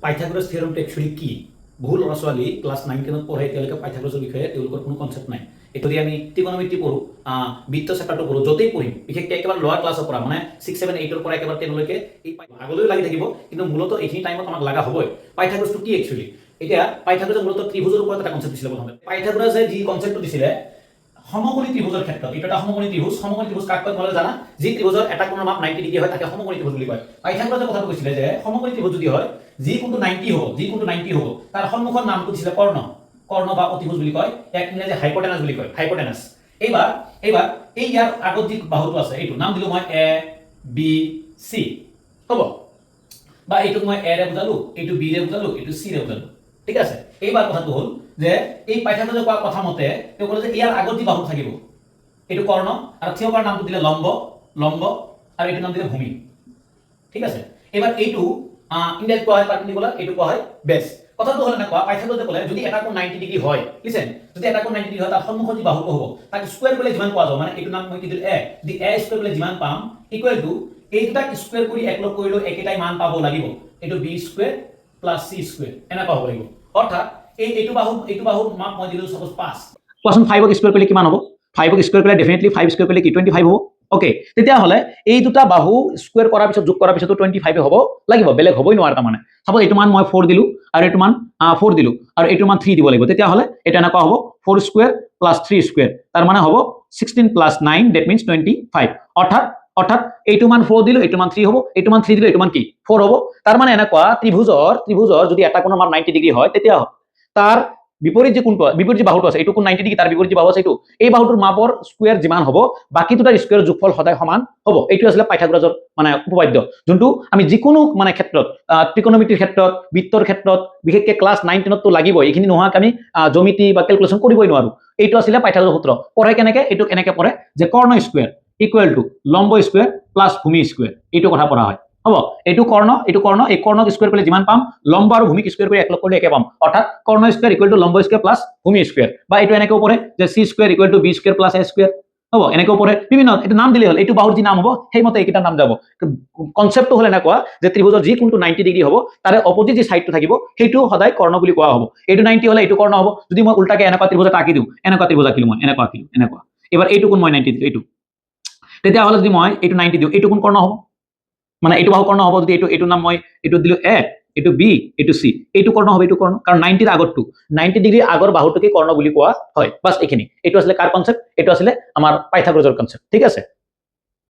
Pythagoras থিয়ৰমটো actually কি? বহু ল'ৰা ছোৱালী ক্লাছ 9-10ত পঢ়ে, এতিয়ালৈকে পাইথাগোৰাছৰ বিষয়ে তেওঁলোকৰ কোনো কনচেপ্ট নাই। যদি আমি ত্ৰিকোণমিতি পঢ়োঁ, বৃত্ত চেপ্টাৰটো পঢ়োঁ, য'তেই পঢ়িম, বিশেষকৈ একেবাৰে লোৱাৰ ক্লাছৰ পৰা মানে 6, 7, 8ৰ পৰা একেবাৰে 10লৈকে এই আগলৈও লাগি থাকিব, কিন্তু মূলত এইখিনি টাইমত আমাক লগা হ'বই। পাইথাগোৰাছটো কি একচুৱেলি? এতিয়া পাইথাগোৰাছে মূলত ত্ৰিভুজৰ ওপৰত এটা কনচেপ্ট দিছিলে প্ৰথমতে। পাইথাগোৰাছে যি কনচেপ্টটো দিছিলে সমকোণী ত্ৰিভুজৰ ক্ষেত্ৰত, এইটো এটা সমকোণী ত্ৰিভুজ। সমকোণী ত্ৰিভুজ কাক কয় তোমালোকে জানা? যি ত্ৰিভুজৰ এটা কোণৰ মাপ 90 ডিগ্ৰী হয় তাকে সমকোণী ত্ৰিভুজ বুলি কয়। পাইথাগোৰাছে কথাটো কৈছিলে যে সমকোণী ত্ৰিভুজ যদি হয়, যি কোণটো 90 হ'ব, তাৰ সন্মুখৰ নামটো দিছিলে কৰ্ণ। কৰ্ণ বা অতিভুজ বুলি কয়, এক ইংৰাজী হাইপোটেনাছ বুলি কয়, হাইপোটেনাছ। এইবাৰ এই ইয়াৰ আগত যি বাহুটো আছে, এইটো নাম দিলো মই এ বি চি, হ'ব? বা এইটোক মই এ ৰে বুজালো, এইটো বি ৰে বুজালো, এইটো চি ৰে বুজালো, ঠিক আছে? এইবাৰ কথাটো হ'ল যে এই পাইথাগোৰাছে কোৱা কথা মতে তেওঁ ক'লে যে ইয়াৰ আগত যি বাহু থাকিব এইটো কৰ্ণ, আৰু থিয় কৰাৰ নামটো দিলে লম্ব, আৰু এইটো নাম দিলে ভূমি, ঠিক আছে? এবাৰ এইটো ইংৰাজীত কোৱা হয় পাৰপেণ্ডিকুলাৰ, এইটো কোৱা হয় বেছ। কথাটো হ'ল এনেকুৱা, পাইথাগোৰাছে ক'লে যদি এটা কোণ 90 ডিগ্ৰী হয়, লিসেন, যদি এটা কোণ 90 ডিগ্ৰী হয়, তাৰ সন্মুখত যি বাহুটো হ'ব তাক স্কয়াৰ কৰিলে যিমান পোৱা যাব, মানে এইটো নাম মই কি দিলো এ, যদি এ স্কয়াৰ কৰিলে যিমান পাম ইকুৱেল টু এই দুটাক স্কয়াৰ কৰি একলগ কৰিলেও একেটাই মান পাব লাগিব, এইটো বি স্কয়াৰ প্লাস সি স্কয়াৰ এনেকুৱা হ'ব লাগিব। অৰ্থাৎ এইটো বাহুৰ মাপ মই দিলো সাপোজ 5। কোৱাচোন 5 ক স্কয়াৰ কৰিলে কিমান হ'ব? 5 ক স্কয়াৰ কৰিলে ডেফিনেটলি 5 স্কয়াৰ কৰিলে কি 25 হ'ব। ওকে, তেতিয়াহ'লে এই দুটা বাহু স্কয়াৰ কৰাৰ পিছত যোগ কৰাৰ পিছতো 25 হ'ব লাগিব, বেলেগ হ'বই নোৱাৰে। তাৰমানে সাপোজ এইটো মান মই 4 দিলো আৰু এইটো মান 4 দিলো আৰু এইটো মান 3 দিব লাগিব, তেতিয়াহ'লে এটা এনেকুৱা হ'ব 4 স্কয়াৰ প্লাস 3 স্কয়াৰ, তাৰ মানে হ'ব 16 প্লাস 9, দ্যাট মিন্স 25। অৰ্থাৎ এইটো মান 4 দিলো, এইটো মান 3 হ'ব, এইটো মান 3 দিলো, এইটো মান কি 4 হ'ব। তাৰ মানে এনেকুৱা ত্ৰিভুজৰ যদি এটা কোণৰ মান 90 ডিগ্ৰী হয়, তেতিয়া তাৰ বিপৰীত যি বাহুটো আছে, এইটো কোণ 90 ডিগ্ৰী, তাৰ বিপৰীত যি বাহু আছে এই বাহুটোৰ মাপৰ স্কয়াৰ যিমান হ'ব বাকি দুটাৰ স্কয়াৰৰ যোগফল সদায় সমান হ'ব। এইটো আছিলে পাইথাগোৰাছৰ মানে উপপাদ্য, যোনটো আমি যিকোনো মানে ক্ষেত্ৰত, ত্ৰিকোণমিতিৰ ক্ষেত্ৰত, বৃত্তৰ ক্ষেত্ৰত, বিশেষকৈ ক্লাছ 9-10 তো লাগিবই। এইখিনি নোহোৱাকৈ আমি জ্যামিতি বা ক্যালকুলেশন কৰিবই নোৱাৰো। এইটো আছিলে পাইথাগোৰাছৰ সূত্ৰ। পঢ়ে কেনেকৈ? এইটো এনেকৈ পঢ়ে যে কৰ্ণ স্কয়াৰ ইকুৱেল টু লম্ব স্কয়াৰ প্লাস ভূমি স্কয়াৰ, এইটো কথা পঢ়া হয়, হ'ব? এইটো কৰ্ণ, এই কৰ্ণক স্কয়াৰ কৰিলে যিমান পাম, লম্ব আৰু ভূমিক স্কয়াৰ কৰি একলগ কৰিলে একে পাম। অৰ্থাৎ কৰ্ণ স্কয়াৰ ইকুৱেল টু লম্ব স্কয়াৰ প্লাস ভূমি স্কয়াৰ। বা এইটো এনেকৈ পঢ়ে যে C square equal to B square plus A square, হ'ব? এনেকৈ পঢ়ে বিভিন্ন, এইটো নাম দিলেই হ'ল, এইটো বাহুৰ যি নাম হ'ব সেইমতে এইকেইটা নাম যাব। কনসেপ্টটো হ'ল এনেকুৱা যে ত্ৰিভুজৰ যি কোণটো 90 ডিগ্ৰী হ'ব তাৰে অপোজিট যি সাইডটো থাকিব সেইটো সদায় কৰ্ণ বুলি কোৱা হ'ব। এইটো 90 হ'লে এইটো কৰ্ণ হ'ব। যদি মই উল্টাকে এনেকুৱা ত্ৰিভুজ এটা আঁকি দিওঁ, এনেকুৱা ত্ৰিভুজ আঁকিলো মই, এনেকুৱা। এবাৰ এইটো কোণ মই 90 দিলো, এইটো, তেতিয়াহ'লে যদি মই এইটো 90 দিওঁ, এইটো কোণ কৰ্ণ হ'ব, মানে এইটো বাহু কৰ্ণ হ'ব। যদি এইটো নাম মই এইটো দিলো এ, এইটো বি, এইটো চি, এইটো কৰ্ণ হ'ব, এইটো কৰ্ণ, কাৰণ 90ৰ আগৰটো 90 ডিগ্ৰী আগৰ বাহুটোকে কৰ্ণ বুলি কোৱা হয়। বাস এইখিনি, এইটো আছিলে কাৰ কনসেপ্ট? এইটো আছিলে আমাৰ পাইথাগোৰাছৰ কনসেপ্ট, ঠিক আছে?